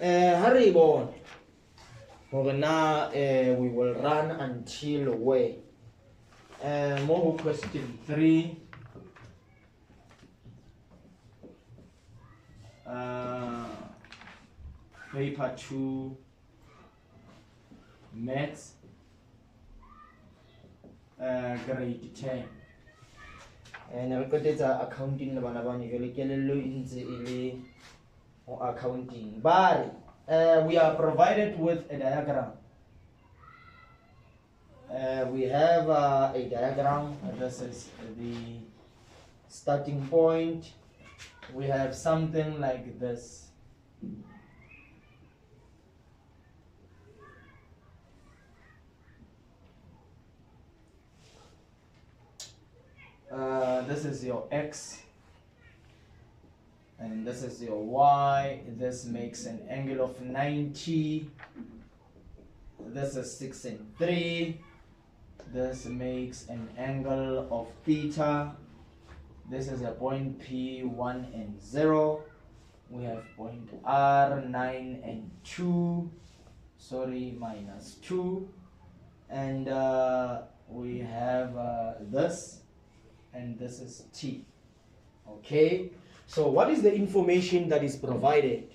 Haribon. Now we will run until where? More question 3. Paper 2, Maths, grade 10. And I've got accounting accounting. But we are provided with a diagram. We have a diagram. This is the starting point. We have something like this. This is your X and this is your Y. This makes an angle of 90. This is 6 and 3. This makes an angle of theta. This is a point P, 1 and 0. We have point R, 9 and 2. Sorry, minus 2. And we have this. And this is T. Okay, so what is the information that is provided?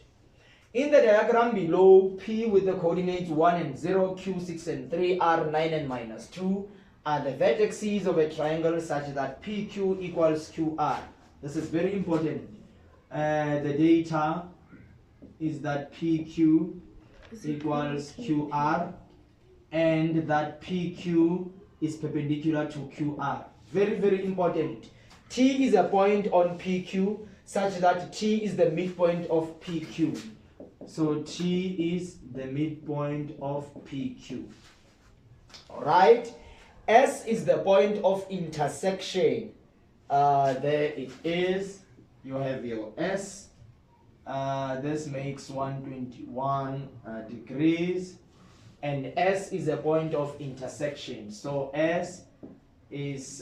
In the diagram below, P with the coordinates 1 and 0, Q 6 and 3, R 9 and minus 2 are the vertices of a triangle such that PQ equals QR. This is very important. The data is that PQ equals QR and that PQ is perpendicular to QR. Very, very important. T is a point on PQ such that T is the midpoint of PQ. So T is the midpoint of PQ. Alright. S is the point of intersection. There it is. You have your S. This makes 121 degrees. And S is a point of intersection. So S is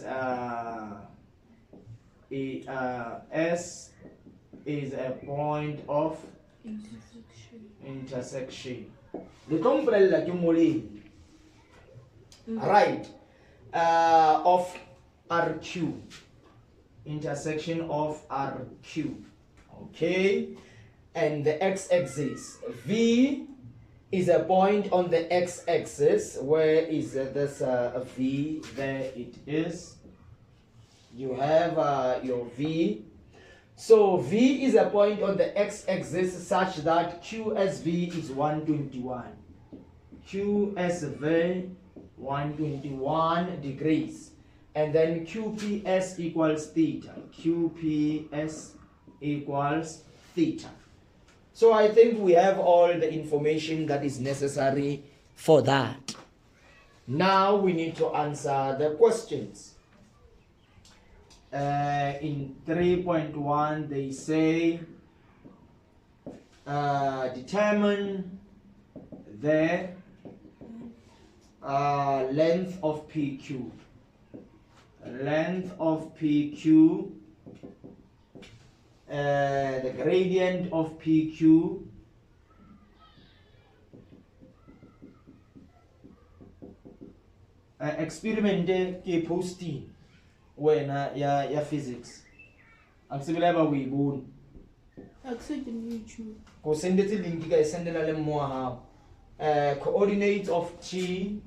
S is a point of intersection. Right. Of RQ. Intersection of RQ. Okay. And the x-axis. V is a point on the x-axis. Where is this V? There it is. You have your V. So V is a point on the x-axis such that QSV is 121. QSV 121 degrees. And then QPS equals theta. QPS equals theta. So I think we have all the information that is necessary for that. Now we need to answer the questions. In 3.1 they say determine the length of PQ. Length of PQ. The gradient of PQ, experiment ke posting when ya physics akusibela ba we bone akusidi YouTube ko sendetse link ka sendela le mo ha coordinates of T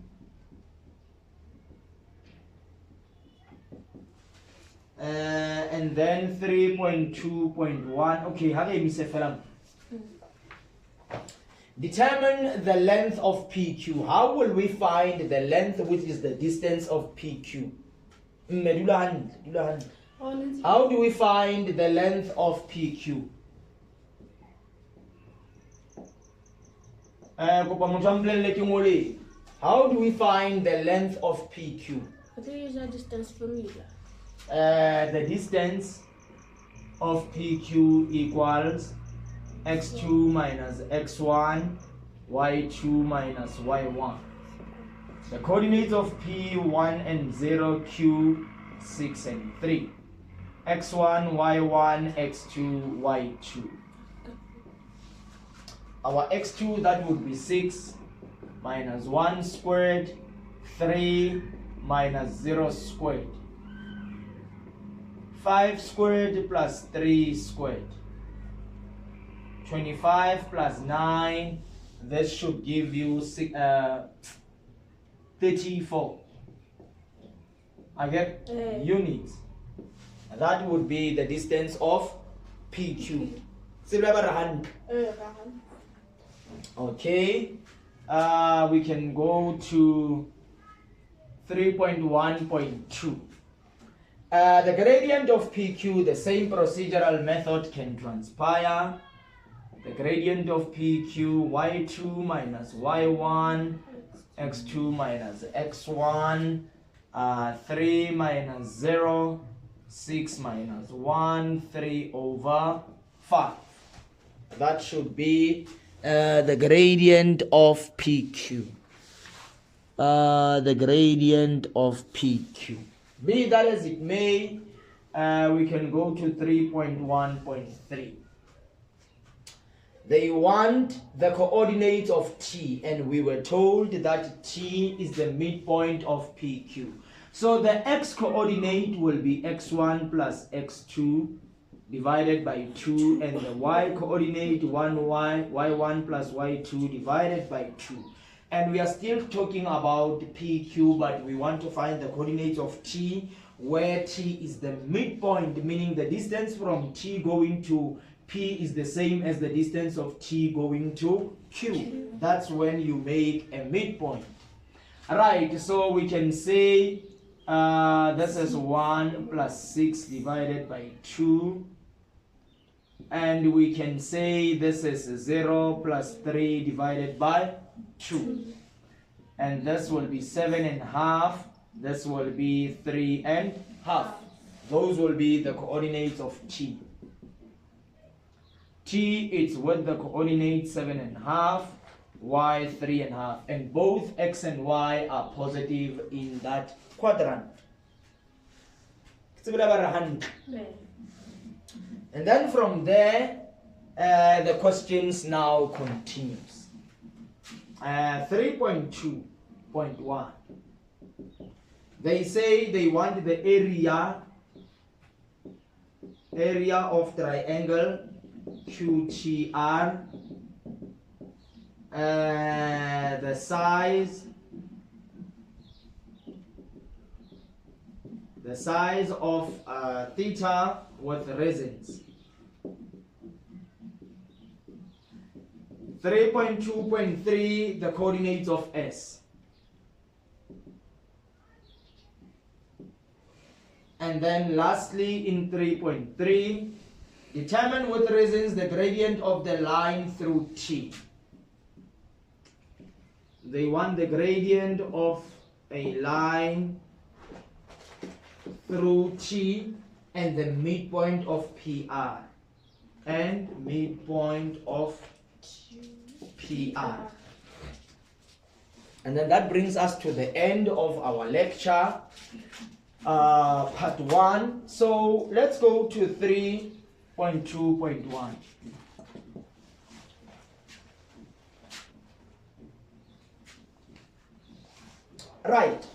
and then 3.2.1. okay, how do you miss a film? Determine the length of PQ. How will we find the length, which is the distance of PQ? How do we find the length of PQ? How do we find the length of PQ? I think it's a distance formula. The distance of PQ equals x2 minus x1, y2 minus y1. The coordinates of P1 and 0, Q 6 and 3. x1, y1, x2, y2. our x2, that would be 6 minus 1 squared, 3 minus 0 squared, 5 squared plus 3 squared, 25 plus 9, this should give you 34. I get units. That would be the distance of PQ. Okay, we can go to 3.1.2. The gradient of PQ, the same procedural method can transpire. The gradient of PQ, y2 minus y1, x2 minus x1, 3 minus 0, 6 minus 1, 3 over 5. That should be the gradient of PQ. The gradient of PQ. Be that as it may, we can go to 3.1.3. They want the coordinates of T, and we were told that T is the midpoint of PQ. So the x coordinate will be x1 plus x2 divided by 2, and the y coordinate 1y, y1 plus y2 divided by 2. And we are still talking about PQ, but we want to find the coordinates of T, where T is the midpoint, meaning the distance from T going to P is the same as the distance of T going to Q. That's when you make a midpoint. Right, so we can say this is 1 plus 6 divided by 2. And we can say this is 0 plus 3 divided by 2. And this will be 7.5. This will be 3.5. Those will be the coordinates of T. T is with the coordinates 7.5, y 3.5, and both x and y are positive in that quadrant. And then from there, the questions now continues. 3.2.1. They say they want the area of triangle QTR, the size of theta with resonance. 3.2.3, the coordinates of S. And then lastly in 3.3, determine with resonance the gradient of the line through T. They want the gradient of a line through T and the midpoint of PR. And midpoint of PR. And then that brings us to the end of our lecture, part 1. So let's go to 3.2.1. Right.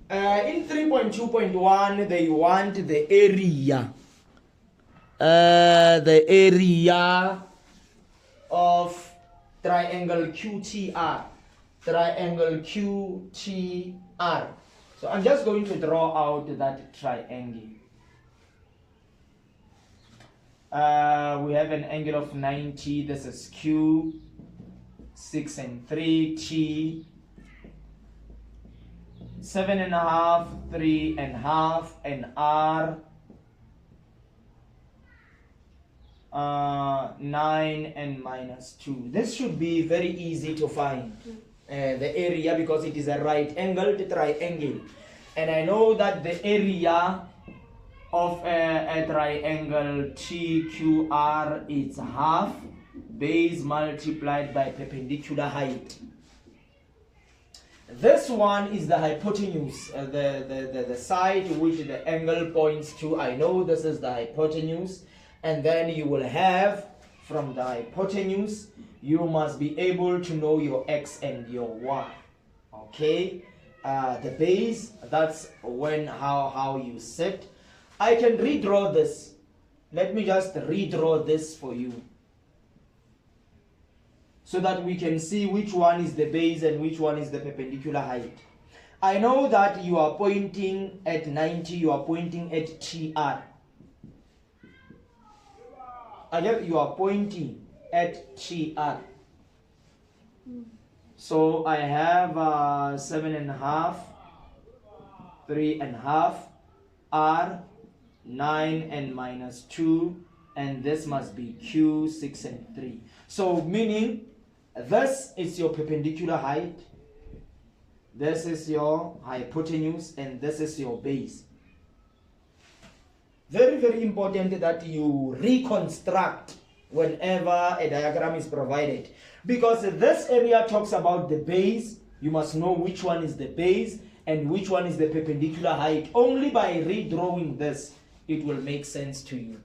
In 3.2.1, they want the area. The area of triangle QTR. Triangle QTR. So I'm just going to draw out that triangle. We have an angle of 90. This is Q. 6 and 3. T. 7.5, 3.5, and R. 9 and minus 2. This should be very easy to find the area, because it is a right angled triangle, and I know that the area of a triangle TQR is half base multiplied by perpendicular height. This one is the hypotenuse, the side which the angle points to. I know this is the hypotenuse, and then you will have from the hypotenuse you must be able to know your x and your y. Okay, the base, that's when how you set. I can redraw this. Let me just redraw this for you so that we can see which one is the base and which one is the perpendicular height. I know that you are pointing at 90, you are pointing at TR. Again, you are pointing at TR. So I have 7.5, 3.5, R, 9 and minus 2, and this must be Q, 6 and 3. So meaning this is your perpendicular height, this is your hypotenuse, and this is your base. Very, very important that you reconstruct whenever a diagram is provided, because this area talks about the base. You must know which one is the base and which one is the perpendicular height. Only by redrawing this it will make sense to you.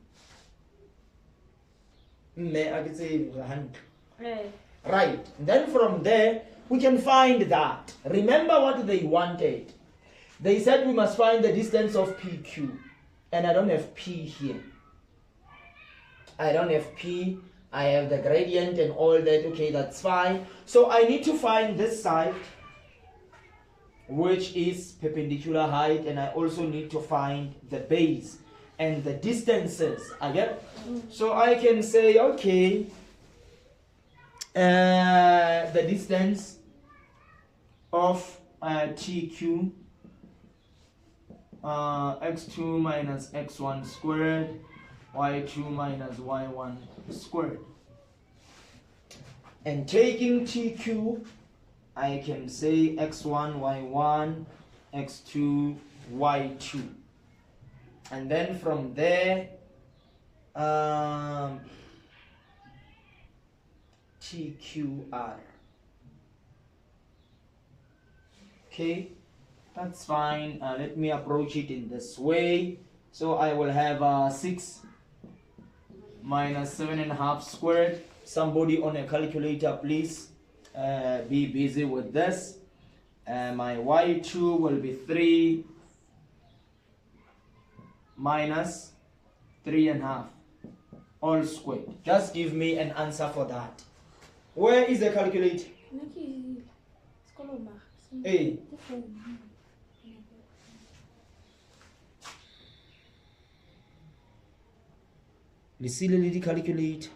I can say right. Then from there we can find that. Remember what they wanted. They said we must find the distance of PQ, and I don't have P here. I don't have P. I have the gradient and all that. Okay, that's fine. So I need to find this side, which is perpendicular height, and I also need to find the base and the distances. Again, so I can say, okay, the distance of TQ, x2 minus x1 squared, y2 minus y1 squared. And taking TQ, I can say x1, y1, x2, y2. And then from there, TQR. Okay, that's fine. Let me approach it in this way. So I will have 6 minus 7.5 squared. Somebody on a calculator, please be busy with this. My y2 will be 3 minus 3.5 all squared. Just give me an answer for that. Where is the calculator? Hey. Lady calculate.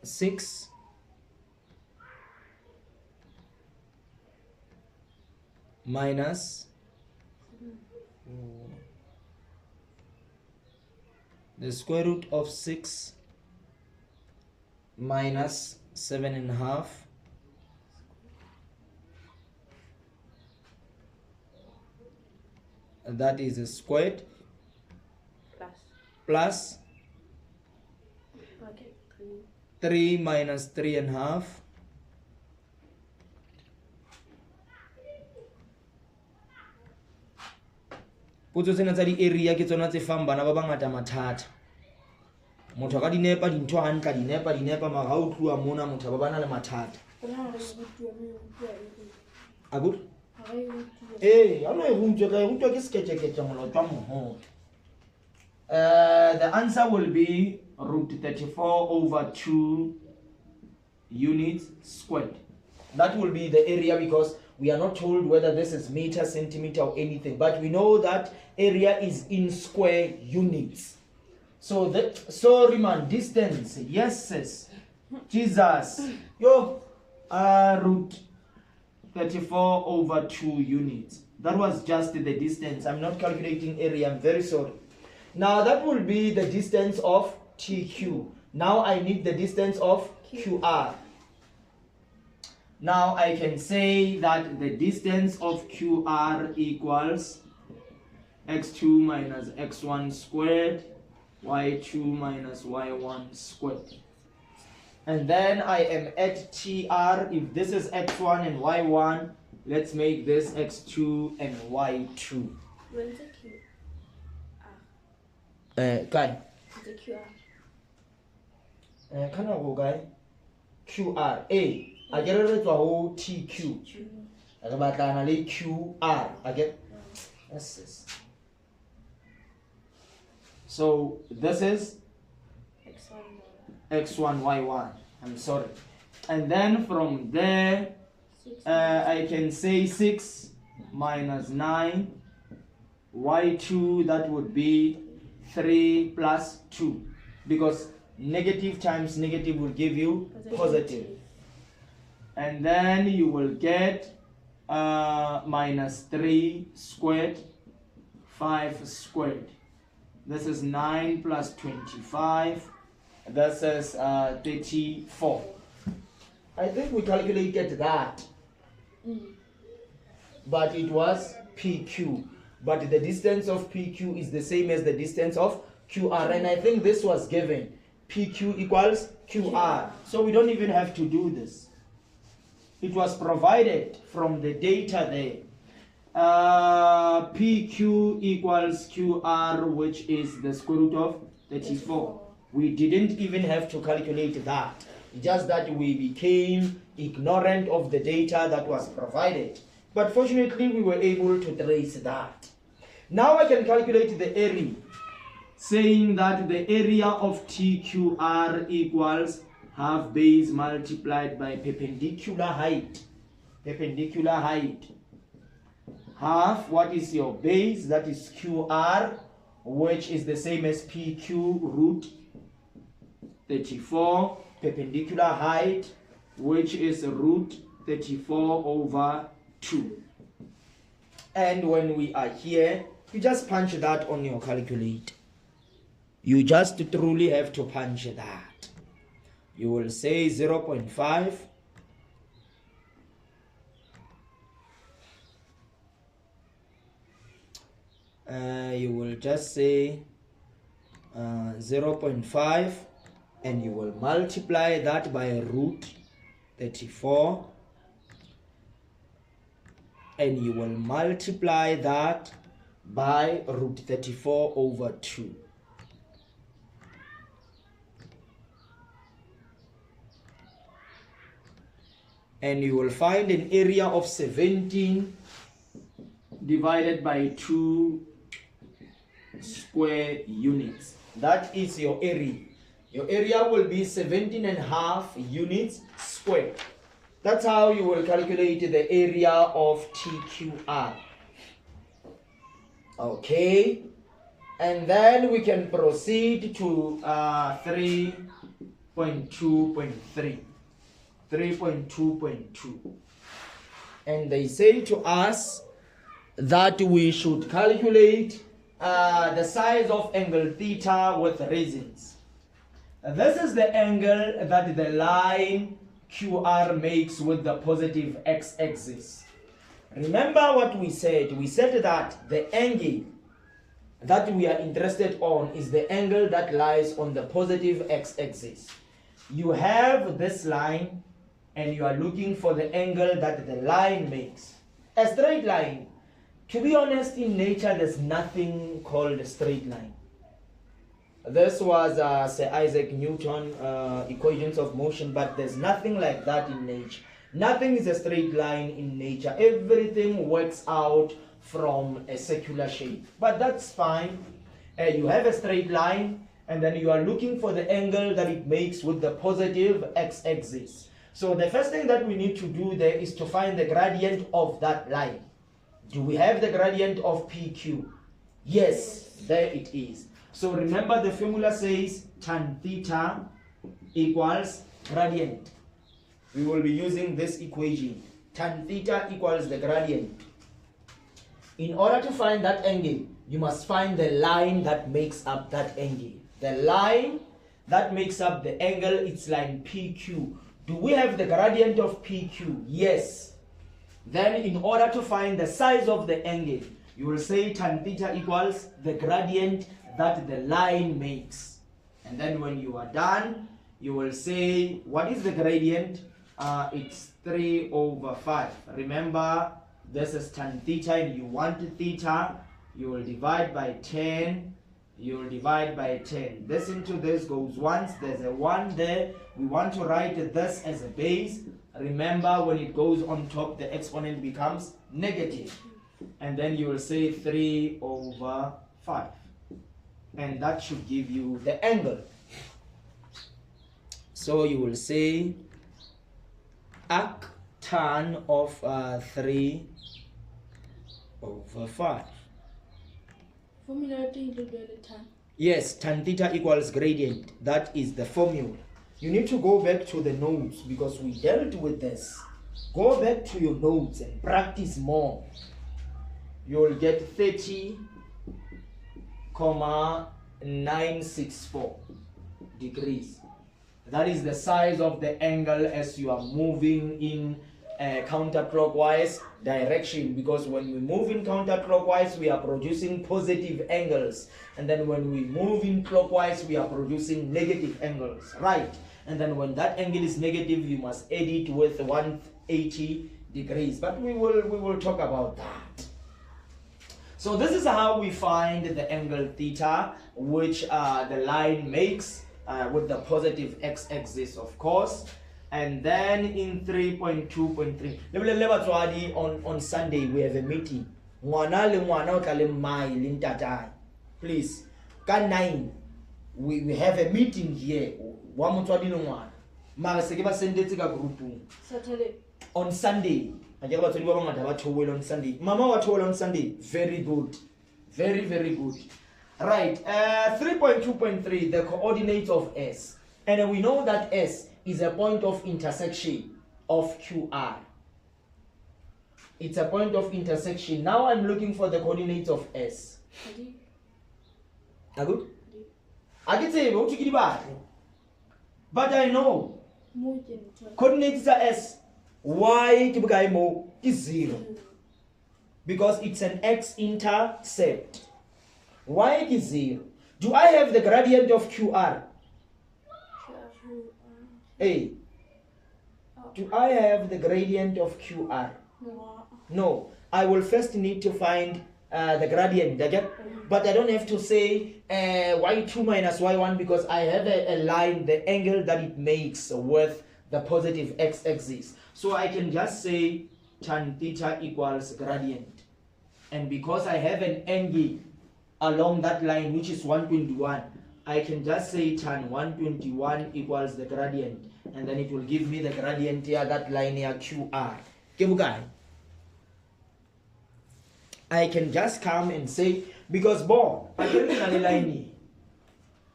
Six minus the square root of 6 minus 7.5 that is a squared plus 3 minus 3.5 potso tsena tsa di-area ke tsona tse fang bana ba bangata mathata. Motho ka dinepa dintho hantle dinepa mara ha o tluwa mona motho ba bana le mathata. A good? Ha no e rutwa ke sketche molotwa mohoto. The answer will be root 34 over 2 units squared. That will be the area, because we are not told whether this is meter, centimeter or anything, but we know that area is in square units. So sorry man, distance, yes sis, Jesus, yo, root 34 over 2 units. That was just the distance. I'm not calculating area, I'm very sorry. Now that will be the distance of TQ. Now I need the distance of QR. Now I can say that the distance of QR equals x2 minus x1 squared, y2 minus y1 squared. And then I am at TR. If this is x1 and y1, let's make this x2 and y2. When's the Q? Kai. It's a QR. Can I go, guy? QR. A. I get rid of the whole TQ. I get back down a QR. I get. Yes. So this is x1, y1. I'm sorry. And then from there, I can say 6 minus 9. Y2, that would be 3 plus 2. Because negative times negative will give you positive. And then you will get minus 3 squared, 5 squared. This is 9 plus 25. This is 34. I think we calculated that. But it was PQ. But the distance of PQ is the same as the distance of QR. And I think this was given. PQ equals QR. So we don't even have to do this. It was provided from the data there. PQ equals QR, which is the square root of 34. We didn't even have to calculate that. Just that we became ignorant of the data that was provided. But fortunately, we were able to trace that. Now I can calculate the area, saying that the area of TQR equals half base multiplied by perpendicular height. Perpendicular height. Half, what is your base? That is QR, which is the same as PQ root 34. Perpendicular height, which is root 34 over 2. And when we are here, you just punch that on your calculator. You just truly have to punch that. You will say 0.5. You will just say 0.5, and you will multiply that by root 34, and you will multiply that by root 34 over 2. And you will find an area of 17 divided by 2 square units. That is your area. Your area will be 17.5 units squared. That's how you will calculate the area of TQR. Okay. And then we can proceed to 3.2.3. 3.2.2. And they say to us that we should calculate the size of angle theta with reasons. This is the angle that the line QR makes with the positive x-axis. Remember what we said. We said that the angle that we are interested on is the angle that lies on the positive x-axis. You have this line and you are looking for the angle that the line makes. A straight line. To be honest, in nature, there's nothing called a straight line. This was Sir Isaac Newton equations of motion, but there's nothing like that in nature. Nothing is a straight line in nature. Everything works out from a circular shape. But that's fine. You have a straight line, and then you are looking for the angle that it makes with the positive x-axis. So the first thing that we need to do there is to find the gradient of that line. Do we have the gradient of PQ? Yes, there it is. So remember, the formula says tan theta equals gradient. We will be using this equation. Tan theta equals the gradient. In order to find that angle, you must find the line that makes up that angle. The line that makes up the angle, it's line PQ. Do we have the gradient of PQ? Yes. Then in order to find the size of the angle, you will say tan theta equals the gradient that the line makes. And then when you are done, you will say, what is the gradient? It's 3 over 5. Remember, this is tan theta and you want theta. You will divide by 10 you'll divide by 10. This into this goes once. There's a 1 there. We want to write this as a base. Remember, when it goes on top, the exponent becomes negative. And then you will say 3 over 5. And that should give you the angle. So you will say arctan of 3 over 5. Formula to the tan. Yes, tan theta equals gradient. That is the formula. You need to go back to the notes because we dealt with this. Go back to your notes and practice more. You'll get 30,964 degrees. That is the size of the angle as you are moving in counterclockwise direction, because when we move in counterclockwise we are producing positive angles, and then when we move in clockwise we are producing negative angles, right? And then when that angle is negative you must add it with 180 degrees, but we will talk about that. So this is how we find the angle theta, which the line makes with the positive x-axis, of course. And then in 3.2.3, on Sunday we have a meeting. Please, can 9 we have a meeting here. Saturday. On Sunday. On Sunday. Mama what on Sunday? Very good. Very, very good. Right. 3.2.3, the coordinates of S. And we know that S is a point of intersection of QR. It's a point of intersection. Now I'm looking for the coordinates of S. Good? I can say, but I know coordinates are S. Y is 0 because it's an x-intercept. Y is 0. Do I have the gradient of QR? A. Do I have the gradient of QR? No. I will first need to find the gradient, but I don't have to say y2 minus y1 because I have a line, the angle that it makes with the positive x-axis. So I can just say tan theta equals gradient. And because I have an angle along that line which is 121, I can just say tan 121 equals the gradient. And then it will give me the gradient here, that line here, QR. I can just come and say, because I can line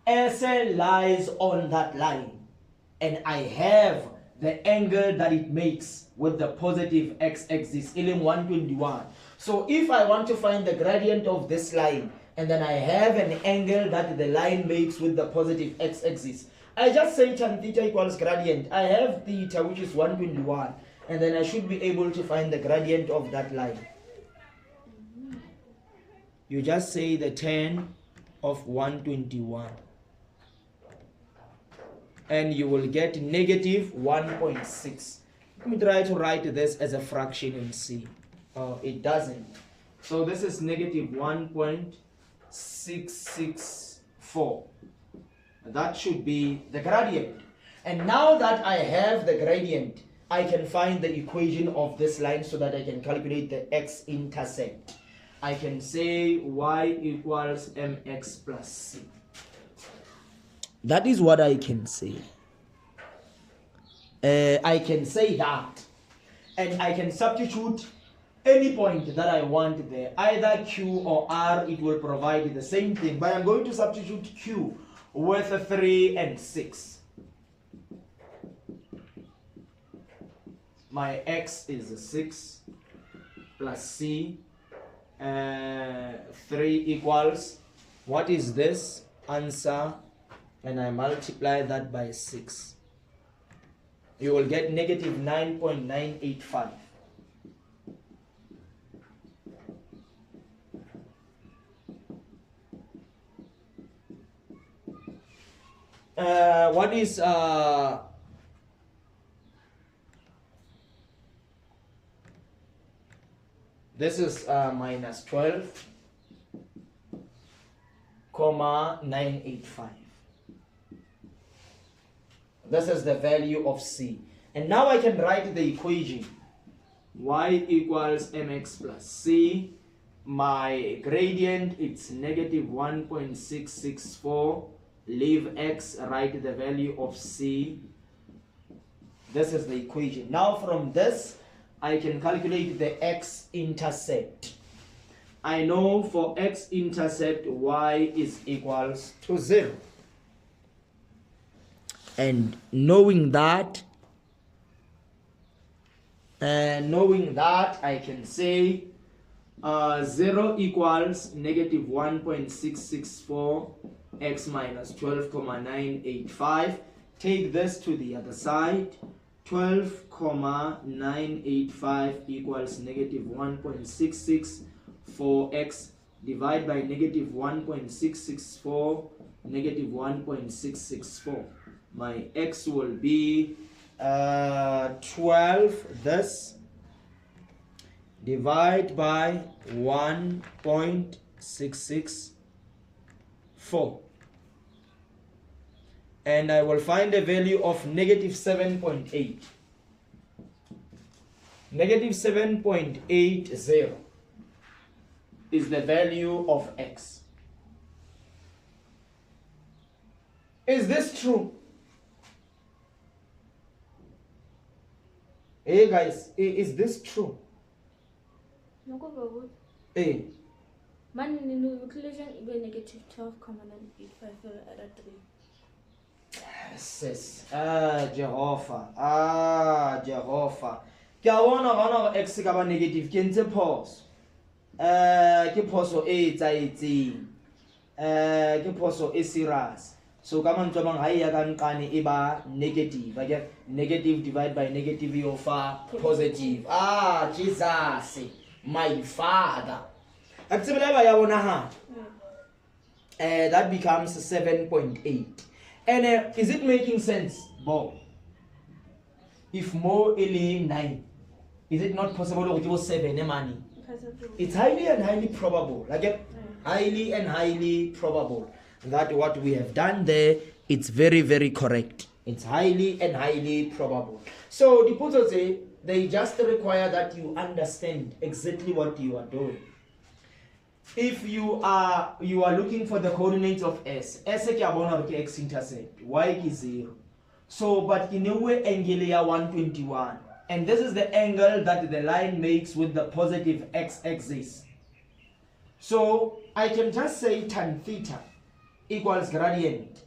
S lies on that line. And I have the angle that it makes with the positive x-axis, 121. So if I want to find the gradient of this line, and then I have an angle that the line makes with the positive x-axis, I just say tan theta equals gradient. I have theta, which is 121, and then I should be able to find the gradient of that line. You just say the tan of 121. And you will get negative 1.6. Let me try to write this as a fraction and see. It doesn't. So this is negative 1.664. That should be the gradient. And now that I have the gradient, I can find the equation of this line so that I can calculate the x-intercept. I can say y equals mx plus c. That is what I can say. I can say that. And I can substitute any point that I want there. Either Q or R, it will provide the same thing. But I'm going to substitute Q with 3 and 6. My x is 6 plus c. 3 equals, what is this? Answer. And I multiply that by 6. You will get negative 9.985. What is this is minus 12. 12,985. This is the value of C. And now I can write the equation. Y equals mx plus C. My gradient, it's negative 1.664. Leave x, write the value of C. This is the equation. Now from this, I can calculate the x-intercept. I know for x-intercept, y is equals to 0. And knowing that, I can say 0 equals negative 1.664 x minus 12,985. Take this to the other side. 12,985 equals negative 1.664 x. Divide by negative 1.664, negative 1.664. My x will be 12. This divide by 1.664, and I will find a value of negative 7.8. Negative 7.80 is the value of x. Is this true? Hey guys, is this true? Hey. Man, inclusion is negative 12,985 at 3. Sis, Jehovah. Kya wona x ka ba negative ke ntse phoso. Ke phoso e tsaitseng. Ke phoso e serious. So ka mantswe mang ha ya ka nqane e ba negative. Ba ke negative divide by negative yo fa positive. Jesus, my father. Atsebela ba ya bona ha. That becomes 7.8. And is it making sense, Bob? If more ili 9, is it not possible to give 7 money? It's highly and highly probable. Highly and highly probable that what we have done there, it's very, very correct. It's highly and highly probable. So the people say they just require that you understand exactly what you are doing. If you are looking for the coordinates of S is x-intercept, y is 0. So, but in a way, angle 121. And this is the angle that the line makes with the positive x-axis. So, I can just say tan theta equals gradient.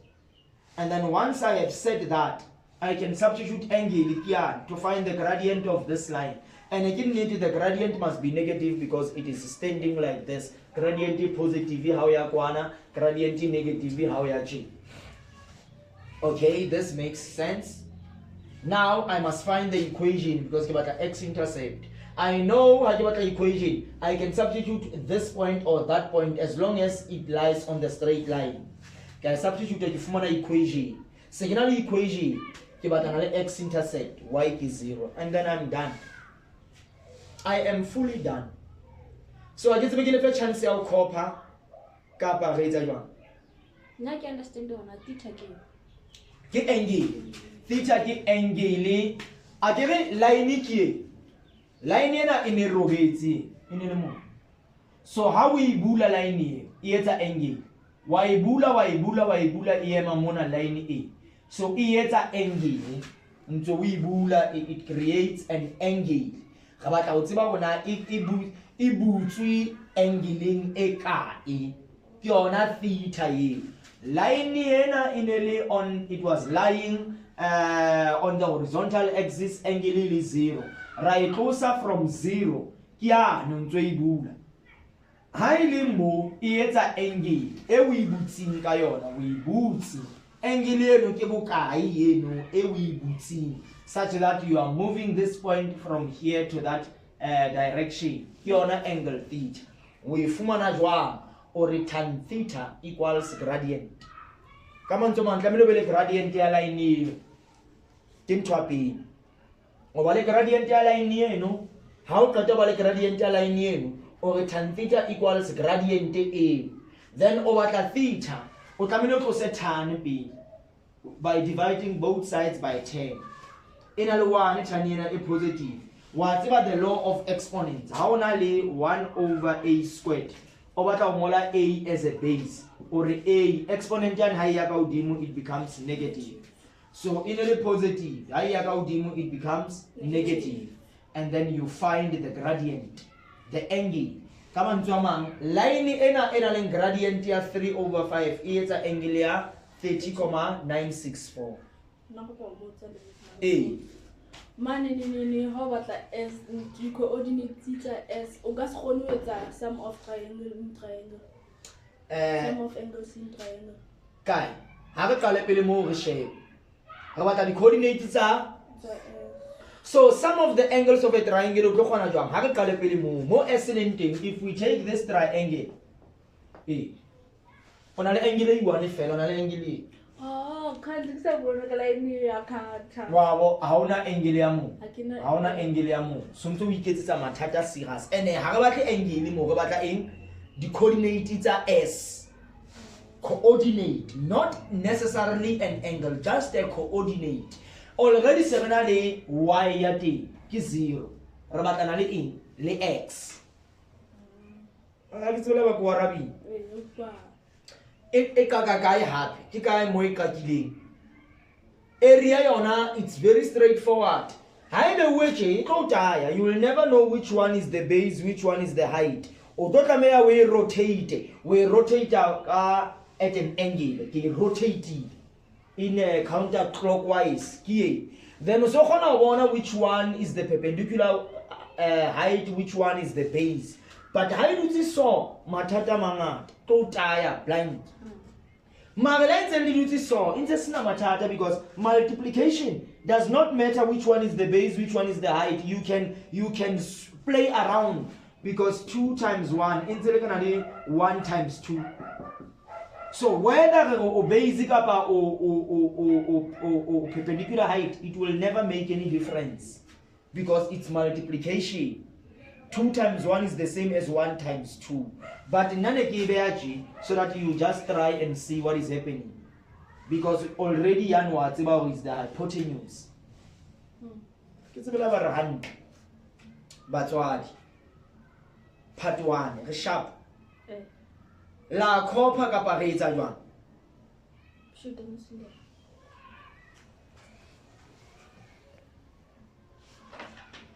And then once I have said that, I can substitute angle here to find the gradient of this line. And again, the gradient must be negative because it is standing like this. Gradient positive, how ya kwana, gradient negative, how ya chi. Okay, this makes sense. Now I must find the equation because about the x-intercept. I know how about the equation. I can substitute this point or that point as long as it lies on the straight line. Can I substitute the formula equation? Second equation, about another x-intercept, y is 0, and then I'm done. I am fully done. So I just begin a chance to copper kappa rate. Now I can understand on a theta game. Get angle. Theta ki angle. A given line ki. Line na in a robeti. So how we bula line here? Ieta angle. Why bula iema mona line e. So ieta angle. So we bula it creates an angle. Kabata utsiba bona ibutswi angling ekae yona theta ye line yena inele on it was lying on the horizontal axis, angle is 0 right closer from 0 kya no ntwe ibula highly mo ietsa angle e we butsing ka yona we butsi angle eno ke bokai eno e we butsing such that you are moving this point from here to that direction. Yona angle theta. We fumana jwang or tan theta equals gradient. Come on, Toman, let me know the gradient line here. Tim Twapi. Or the gradient line here, no? How cut over the gradient line here? Or tan theta equals gradient A. then over the theta o tlamehile o tlose tan pele by dividing both sides by 10 ena le 1 tan ena e positive wa tseba the law of exponents ha ona le 1 over a squared o batla o ngola a as a base or a exponent yan ha ya ka hodimo it becomes negative. So in a positive, it becomes negative. And then you find the gradient, the angle. Come on, Jamang. Line ena gradient ya 3 over 5. It's an angle ya 30,964. A. Man, how about like S? You coordinate theta S. Ogas khonu sum of triangle in triangle. Sum of angles in triangle. Kai. Have a color pele mo shape. What are the coordinates are? So some of the angles of a triangle more excellent thing if we take this triangle. On an angle you want to fell on an angle. Oh, can't accept one like me. I can't. Wow, hauna angeliamu. Hauna angeliamu. Sometimes we get some matata siras. And a harabati angle more about the coordinates are S. Coordinate, not necessarily an angle, just a coordinate. Already serenally y yati ki 0. Rabatana le in le x. Alagitsola ba kwa rabi. E kakakai happy. Ki kai mo ikakile. Area yona it's very straightforward. Haide weche go tire. You will never know which one is the base, which one is the height. Otokamea we rotate at an angle, rotated in a counterclockwise. Then also gonna which one is the perpendicular height, which one is the base. But how do you saw matata manga to tire blind? Magalite and you saw in the matata because multiplication does not matter which one is the base, which one is the height. You can play around because 2 times 1 in 1 times 2. So whether or basic or perpendicular height, it will never make any difference because it's multiplication. 2 times 1 is the same as 1 times 2. But so that you just try and see what is happening. Because already Yanwa is the hypotenuse. It's a hand. But what? Part 1, sharp. La copa capareza, Juan. Shoot them.